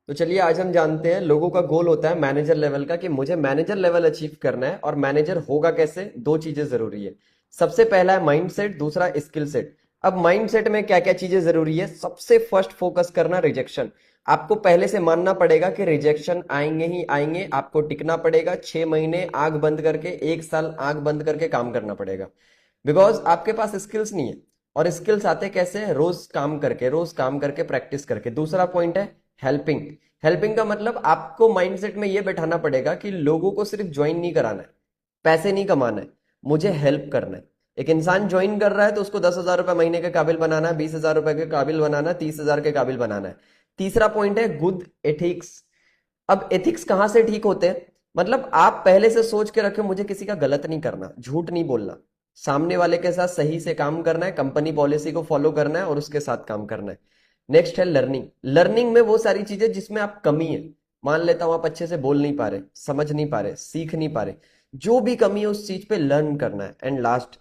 तो चलिए आज हम जानते हैं लोगों का गोल होता है मैनेजर लेवल का कि मुझे मैनेजर लेवल अचीव करना है और मैनेजर होगा कैसे। दो चीजें जरूरी है। सबसे पहला है माइंडसेट, दूसरा स्किल सेट। अब माइंडसेट में क्या क्या चीजें जरूरी है? सबसे फर्स्ट फोकस करना रिजेक्शन। आपको पहले से मानना पड़ेगा कि रिजेक्शन आएंगे ही आएंगे, आपको टिकना पड़ेगा 6 महीने आंख बंद करके, 1 साल आंख बंद करके काम करना पड़ेगा। बिकॉज आपके पास स्किल्स नहीं है। और स्किल्स आते कैसे हैं? रोज काम करके, रोज काम करके, प्रैक्टिस करके। दूसरा पॉइंट है हेल्पिंग। हेल्पिंग का मतलब आपको माइंडसेट में ये बैठाना पड़ेगा कि लोगों को सिर्फ ज्वाइन नहीं कराना है, पैसे नहीं कमाना है, मुझे हेल्प करना है। एक इंसान ज्वाइन कर रहा है तो उसको 10,000 रुपए महीने के काबिल बनाना है, 20,000 रुपए के काबिल बनाना है, 30,000 के काबिल बनाना है। तीसरा पॉइंट है गुड एथिक्स। अब एथिक्स कहां से ठीक होते हैं? मतलब आप पहले से सोच के रखे मुझे किसी का गलत नहीं करना, झूठ नहीं बोलना, सामने वाले के साथ सही से काम करना है, कंपनी पॉलिसी को फॉलो करना है और उसके साथ काम करना है। नेक्स्ट है लर्निंग। लर्निंग में वो सारी चीजें जिसमें आप कमी है, मान लेता हूं आप अच्छे से बोल नहीं पा रहे, समझ नहीं पा रहे, सीख नहीं पा रहे, जो भी कमी है उस चीज पे लर्न करना है। एंड लास्ट,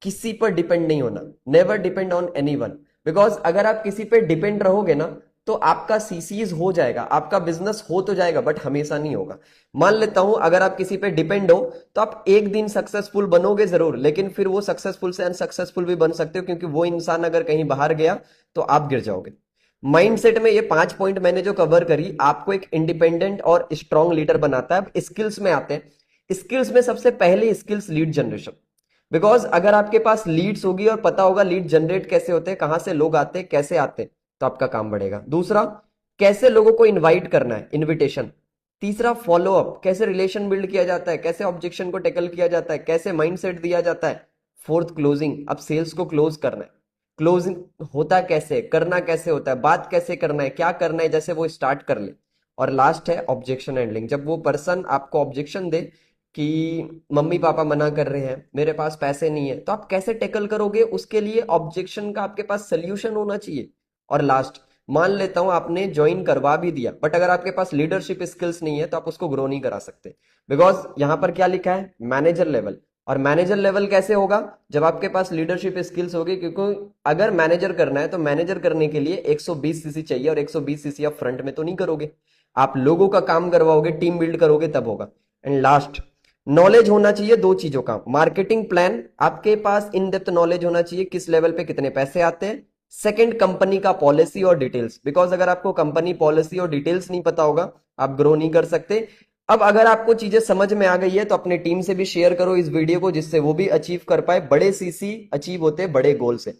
किसी पर डिपेंड नहीं होना। Never depend on anyone. Because अगर आप किसी पे डिपेंड रहोगे ना तो आपका सीसीज हो जाएगा, आपका बिजनेस हो तो जाएगा बट हमेशा नहीं होगा। मान लेता हूं अगर आप किसी पे डिपेंड हो तो आप एक दिन सक्सेसफुल बनोगे जरूर, लेकिन फिर वो सक्सेसफुल से अनसक्सेसफुल भी बन सकते हो, क्योंकि वो इंसान अगर कहीं बाहर गया तो आप गिर जाओगे। माइंडसेट में ये 5 पॉइंट मैंने जो कवर करी आपको एक इंडिपेंडेंट और स्ट्रांग लीडर बनाता है। अब स्किल्स में आते हैं। स्किल्स में सबसे पहले स्किल्स लीड जनरेशन। बिकॉज अगर आपके पास लीड्स होगी और पता होगा लीड जनरेट कैसे होते हैं, कहां से लोग आते हैं, कैसे आते हैं, तो आपका काम बढ़ेगा। दूसरा, कैसे लोगों को इनवाइट करना है, इनविटेशन। तीसरा, फॉलो अप, कैसे रिलेशन बिल्ड किया जाता है, कैसे ऑब्जेक्शन को टैकल किया जाता है, कैसे माइंडसेट दिया जाता है। Fourth, closing. अब सेल्स को क्लोज करना है। क्लोजिंग होता कैसे, करना कैसे होता है, बात कैसे करना है, क्या करना है, जैसे वो स्टार्ट कर ले। और लास्ट है ऑब्जेक्शन हैंडलिंग। जब वो पर्सन आपको ऑब्जेक्शन दे कि मम्मी पापा मना कर रहे हैं, मेरे पास पैसे नहीं है, तो आप कैसे टैकल करोगे, उसके लिए ऑब्जेक्शन का आपके पास सोल्यूशन होना चाहिए। और लास्ट, मान लेता हूं आपने ज्वाइन करवा भी दिया बट अगर आपके पास लीडरशिप स्किल्स नहीं है तो आप उसको ग्रो नहीं करा सकते। बिकॉज यहां पर क्या लिखा है? Manager level. और मैनेजर लेवल कैसे होगा? जब आपके पास लीडरशिप स्किल्स होगी, क्योंकि अगर मैनेजर करना है तो मैनेजर करने के लिए 120 सीसी चाहिए, और 120 सीसी आप फ्रंट में तो नहीं करोगे, आप लोगों का काम करवाओगे, टीम बिल्ड करोगे, तब होगा। एंड लास्ट, नॉलेज होना चाहिए दो चीजों का। मार्केटिंग प्लान, आपके पास इन डेप्थ नॉलेज होना चाहिए किस लेवल पे कितने पैसे आते हैं। सेकंड, कंपनी का पॉलिसी और डिटेल्स। बिकॉज अगर आपको कंपनी पॉलिसी और डिटेल्स नहीं पता होगा आप ग्रो नहीं कर सकते। अब अगर आपको चीजें समझ में आ गई है तो अपने टीम से भी शेयर करो इस वीडियो को, जिससे वो भी अचीव कर पाए। बड़े सीसी अचीव होते बड़े गोल से।